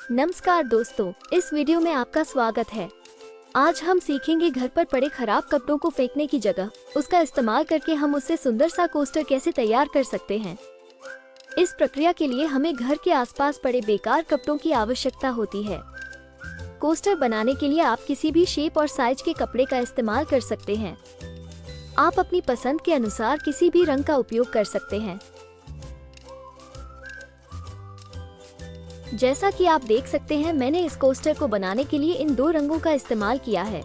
नमस्कार दोस्तों, इस वीडियो में आपका स्वागत है। आज हम सीखेंगे घर पर पड़े खराब कपड़ों को फेंकने की जगह उसका इस्तेमाल करके हम उससे सुंदर सा कोस्टर कैसे तैयार कर सकते हैं। इस प्रक्रिया के लिए हमें घर के आसपास पड़े बेकार कपड़ों की आवश्यकता होती है। कोस्टर बनाने के लिए आप किसी भी शेप और साइज के कपड़े का इस्तेमाल कर सकते हैं। आप अपनी पसंद के अनुसार किसी भी रंग का उपयोग कर सकते हैं। जैसा कि आप देख सकते हैं, मैंने इस कोस्टर को बनाने के लिए इन 2 रंगों का इस्तेमाल किया है।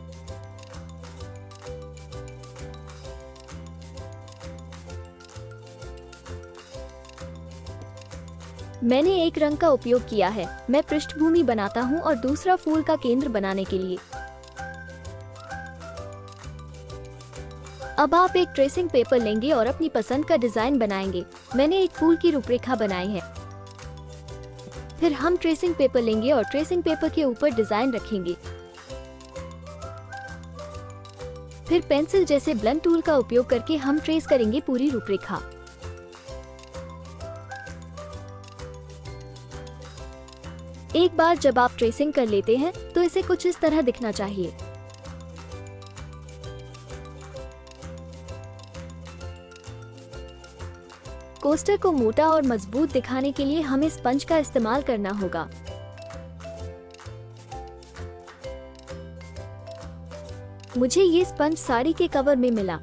मैंने एक रंग का उपयोग किया है। मैं पृष्ठभूमि बनाता हूं और दूसरा फूल का केंद्र बनाने के लिए। अब आप एक ट्रेसिंग पेपर लेंगे और अपनी पसंद का डिजाइन बनाएंगे। मैंने एक फूल की रूपरेखा बनाई है। फिर हम ट्रेसिंग पेपर लेंगे और ट्रेसिंग पेपर के ऊपर डिजाइन रखेंगे। फिर पेंसिल जैसे ब्लंट टूल का उपयोग करके हम ट्रेस करेंगे पूरी रूपरेखा। एक बार जब आप ट्रेसिंग कर लेते हैं तो इसे कुछ इस तरह दिखना चाहिए। कोस्टर को मोटा और मजबूत दिखाने के लिए हमें स्पंज का इस्तेमाल करना होगा। मुझे ये स्पंज साड़ी के कवर में मिला।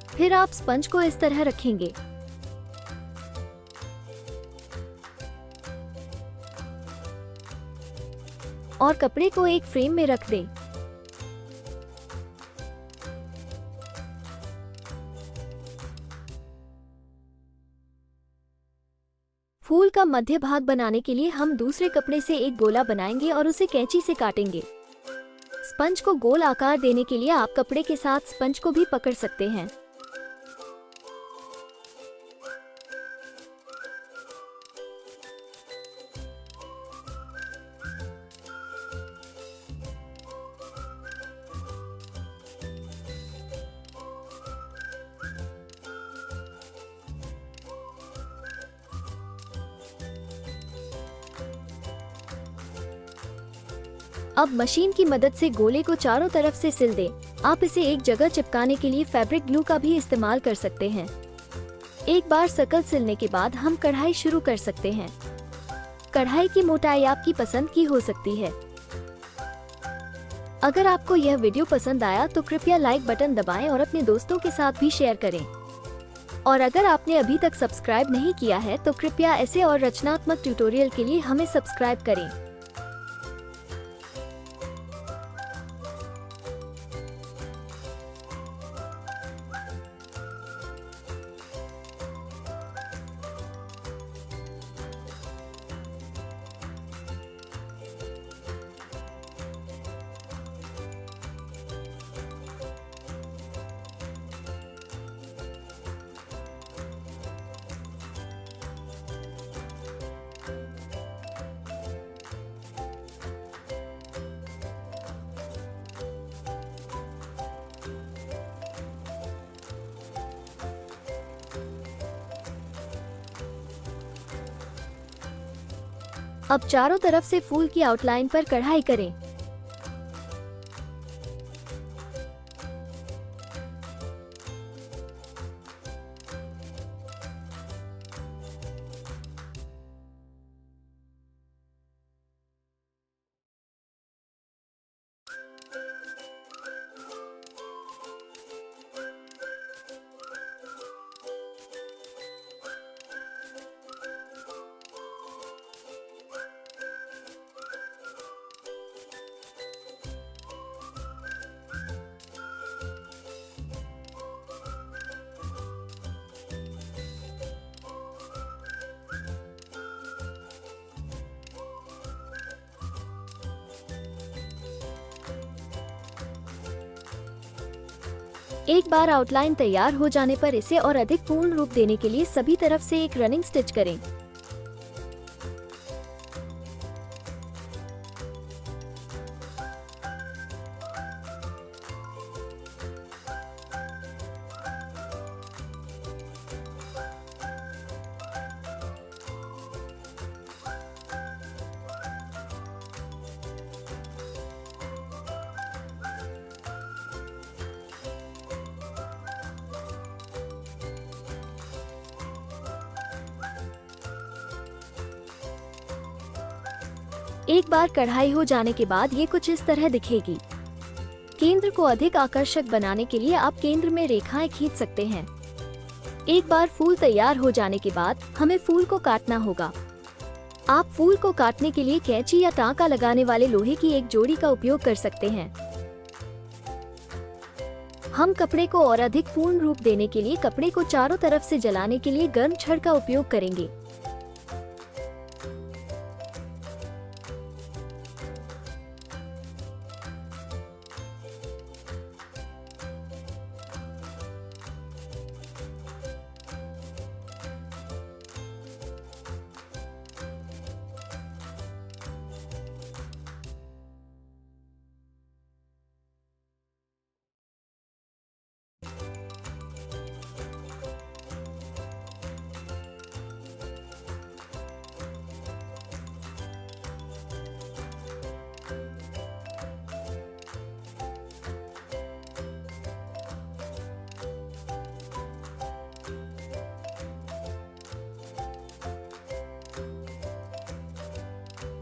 फिर आप स्पंज को इस तरह रखेंगे। और कपड़े को एक फ्रेम में रख दें। फूल का मध्य भाग बनाने के लिए हम दूसरे कपड़े से एक गोला बनाएंगे और उसे कैंची से काटेंगे। स्पंज को गोल आकार देने के लिए आप कपड़े के साथ स्पंज को भी पकड़ सकते हैं। अब मशीन की मदद से गोले को चारों तरफ से सिल दें। आप इसे एक जगह चिपकाने के लिए फैब्रिक ग्लू का भी इस्तेमाल कर सकते हैं। एक बार सर्कल सिलने के बाद हम कढ़ाई शुरू कर सकते हैं। कढ़ाई की मोटाई आपकी पसंद की हो सकती है। अगर आपको यह वीडियो पसंद आया तो कृपया लाइक बटन दबाएं और अपने दोस्तों के साथ भी शेयर करें। और अगर आपने अभी तक सब्सक्राइब नहीं किया है तो कृपया ऐसे और रचनात्मक ट्यूटोरियल के लिए हमें सब्सक्राइब करें। अब चारों तरफ से फूल की आउटलाइन पर कढ़ाई करें। एक बार आउटलाइन तैयार हो जाने पर इसे और अधिक पूर्ण रूप देने के लिए सभी तरफ से एक रनिंग स्टिच करें। एक बार कढ़ाई हो जाने के बाद ये कुछ इस तरह दिखेगी। केंद्र को अधिक आकर्षक बनाने के लिए आप केंद्र में रेखाएं खींच सकते हैं। एक बार फूल तैयार हो जाने के बाद हमें फूल को काटना होगा। आप फूल को काटने के लिए कैंची या टांका लगाने वाले लोहे की एक जोड़ी का उपयोग कर सकते हैं। हम कपड़े को और अधिक पूर्ण रूप देने के लिए कपड़े को चारों तरफ से जलाने के लिए गर्म छड़ का उपयोग करेंगे।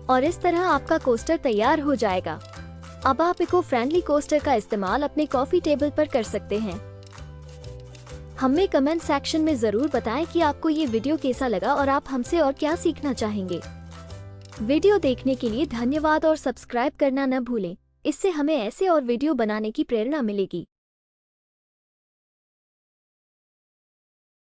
और इस तरह आपका कोस्टर तैयार हो जाएगा। अब आप इको फ्रेंडली कोस्टर का इस्तेमाल अपने कॉफी टेबल पर कर सकते हैं। हमें कमेंट सेक्शन में जरूर बताएं कि आपको ये वीडियो कैसा लगा और आप हमसे और क्या सीखना चाहेंगे। वीडियो देखने के लिए धन्यवाद और सब्सक्राइब करना न भूलें। इससे हमें ऐसे और वीडियो बनाने की प्रेरणा मिलेगी।